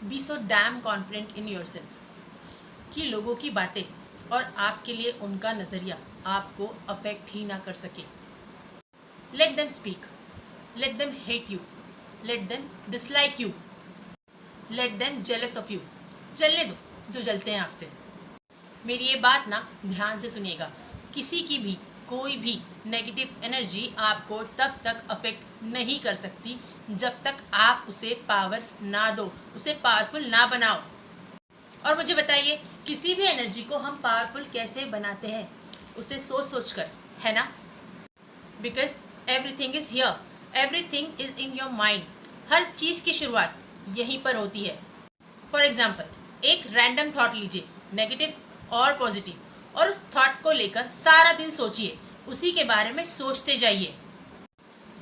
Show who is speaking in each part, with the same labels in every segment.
Speaker 1: B so damn confident in yourself कि लोगों की बातें और आपके लिए उनका नज़रिया आपको अफेक्ट ही ना कर सके। Let them speak, let them hate you, let them dislike you, let them jealous of you. जलने दो जो जलते हैं आपसे। मेरी ये बात ना ध्यान से सुनिएगा, किसी की भी कोई भी नेगेटिव एनर्जी आपको तब तक अफेक्ट नहीं कर सकती जब तक आप उसे पावर ना दो, उसे पावरफुल ना बनाओ। और मुझे बताइए, किसी भी एनर्जी को हम पावरफुल कैसे बनाते हैं? उसे सोच सोच कर, है ना? Because everything is here, everything is in your mind. हर चीज़ की शुरुआत यहीं पर होती है। फॉर एग्जाम्पल, एक रैंडम थॉट लीजिए, नेगेटिव और पॉजिटिव, और उस थॉट को लेकर सारा दिन सोचिए, उसी के बारे में सोचते जाइए।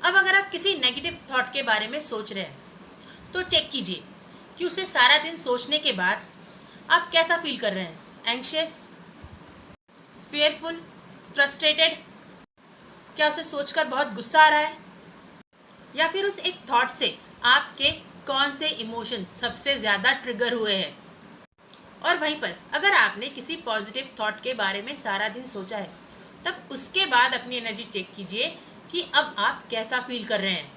Speaker 1: अब अगर आप किसी नेगेटिव थॉट के बारे में सोच रहे हैं तो चेक कीजिए कि उसे सारा दिन सोचने के बाद आप कैसा फील कर रहे हैं। Anxious, fearful, frustrated? क्या उसे सोचकर बहुत गुस्सा आ रहा है? या फिर उस एक थॉट से आपके कौन से इमोशन सबसे ज़्यादा ट्रिगर हुए हैं? और वहीं पर अगर आपने किसी पॉजिटिव थॉट के बारे में सारा दिन सोचा है, तब उसके बाद अपनी एनर्जी चेक कीजिए कि अब आप कैसा फील कर रहे हैं।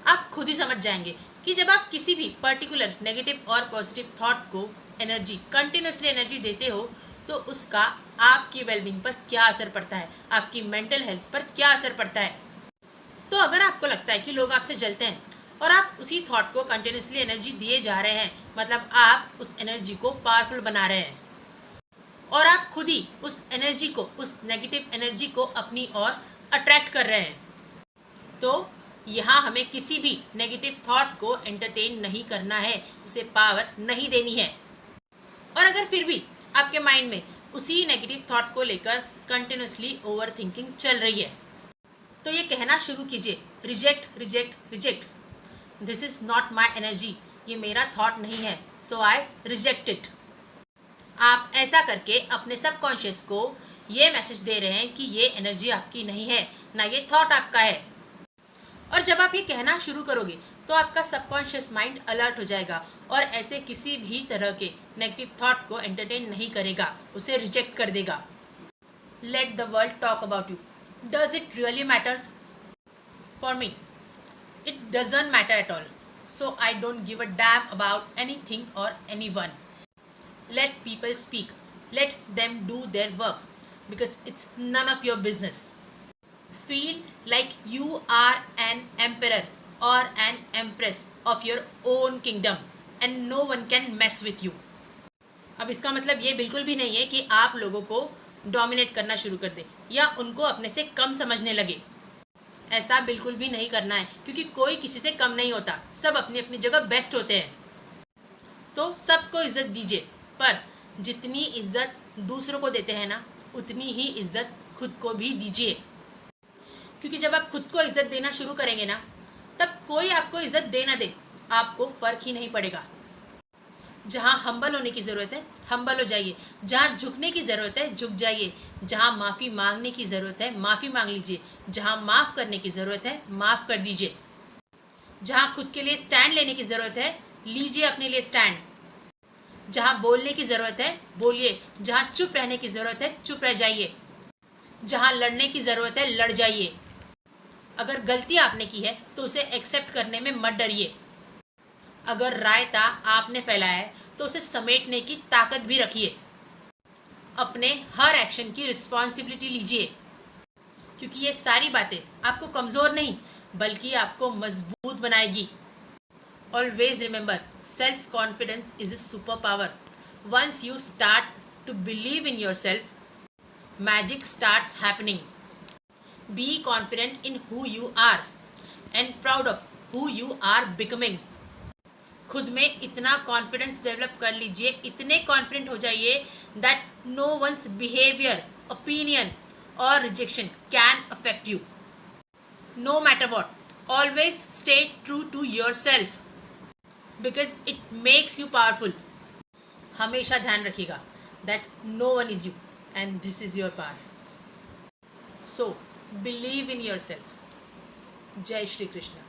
Speaker 1: आप खुद ही समझ जाएंगे कि जब आप किसी भी पर्टिकुलर नेगेटिव और पॉजिटिव थॉट को एनर्जी, कंटिन्यूसली एनर्जी देते हो, तो उसका आपकी वेलबींग पर क्या असर पड़ता है, आपकी मेंटल हेल्थ पर क्या असर पड़ता है। तो अगर आपको लगता है कि लोग आपसे जलते हैं और आप उसी थॉट को कंटिन्यूसली एनर्जी दिए जा रहे हैं, मतलब आप उस एनर्जी को पावरफुल बना रहे हैं और आप खुद ही उस एनर्जी को, उस नेगेटिव एनर्जी को अपनी ओर अट्रैक्ट कर रहे हैं, तो यहाँ हमें किसी भी नेगेटिव थॉट को एंटरटेन नहीं करना है, उसे पावर नहीं देनी है। और अगर फिर भी आपके माइंड में उसी नेगेटिव थॉट को लेकर कंटिन्यूसली ओवर थिंकिंग चल रही है, तो ये कहना शुरू कीजिए, reject reject reject, this is not my energy, ये मेरा थॉट नहीं है, सो आई रिजेक्ट इट। आप ऐसा करके अपने सबकॉन्शियस को ये मैसेज दे रहे हैं कि ये एनर्जी आपकी नहीं है, ना ये थॉट आपका है। और जब आप ये कहना शुरू करोगे तो आपका सबकॉन्शियस माइंड अलर्ट हो जाएगा और ऐसे किसी भी तरह के नेगेटिव थॉट को एंटरटेन नहीं करेगा, उसे रिजेक्ट कर देगा। Let the world talk about you, does it really matters? For me it doesn't matter at all, so I don't give a damn about anything or anyone. Let people speak, let them do their work, because it's none of your business. Feel like you are an emperor or an empress of your own kingdom and no one can mess with you. अब इसका मतलब ये बिल्कुल भी नहीं है कि आप लोगों को डोमिनेट करना शुरू कर दे या उनको अपने से कम समझने लगे। ऐसा बिल्कुल भी नहीं करना है, क्योंकि कोई किसी से कम नहीं होता, सब अपनी अपनी जगह बेस्ट होते हैं। तो सबको इज्जत दीजिए, पर जितनी इज्जत दूसरों को देते हैं ना, उतनी ही इज्जत खुद को भी दीजिए। क्योंकि जब आप खुद को इज्जत देना शुरू करेंगे ना, तब कोई आपको इज्जत दे ना दे, आपको फर्क ही नहीं पड़ेगा। जहाँ हम्बल होने की ज़रूरत है हम्बल हो जाइए, जहाँ झुकने की ज़रूरत है झुक जाइए, जहाँ माफ़ी मांगने की ज़रूरत है माफ़ी मांग लीजिए, जहाँ माफ़ करने की ज़रूरत है माफ़ कर दीजिए, जहाँ खुद के लिए स्टैंड लेने की ज़रूरत है लीजिए अपने लिए स्टैंड, जहाँ बोलने की ज़रूरत है बोलिए, जहाँ चुप रहने की ज़रूरत है चुप रह जाइए, जहाँ लड़ने की ज़रूरत है लड़ जाइए। अगर गलती आपने की है तो उसे एक्सेप्ट करने में मत डरिए। अगर रायता आपने फैलाया है तो उसे समेटने की ताकत भी रखिए। अपने हर एक्शन की रिस्पॉन्सिबिलिटी लीजिए, क्योंकि ये सारी बातें आपको कमज़ोर नहीं बल्कि आपको मजबूत बनाएगी। Always remember, self confidence is a superpower. Once you start to believe in yourself, magic starts happening. Be confident in who you are and proud of who you are becoming. खुद में इतना confidence develop कर लीजिए, इतने confident हो जाइए that no one's behaviour, opinion और rejection can affect you. No matter what, always stay true to yourself, because it makes you powerful. हमेशा ध्यान रखिएगा that no one is you and this is your power. So believe in yourself. जय श्री कृष्ण।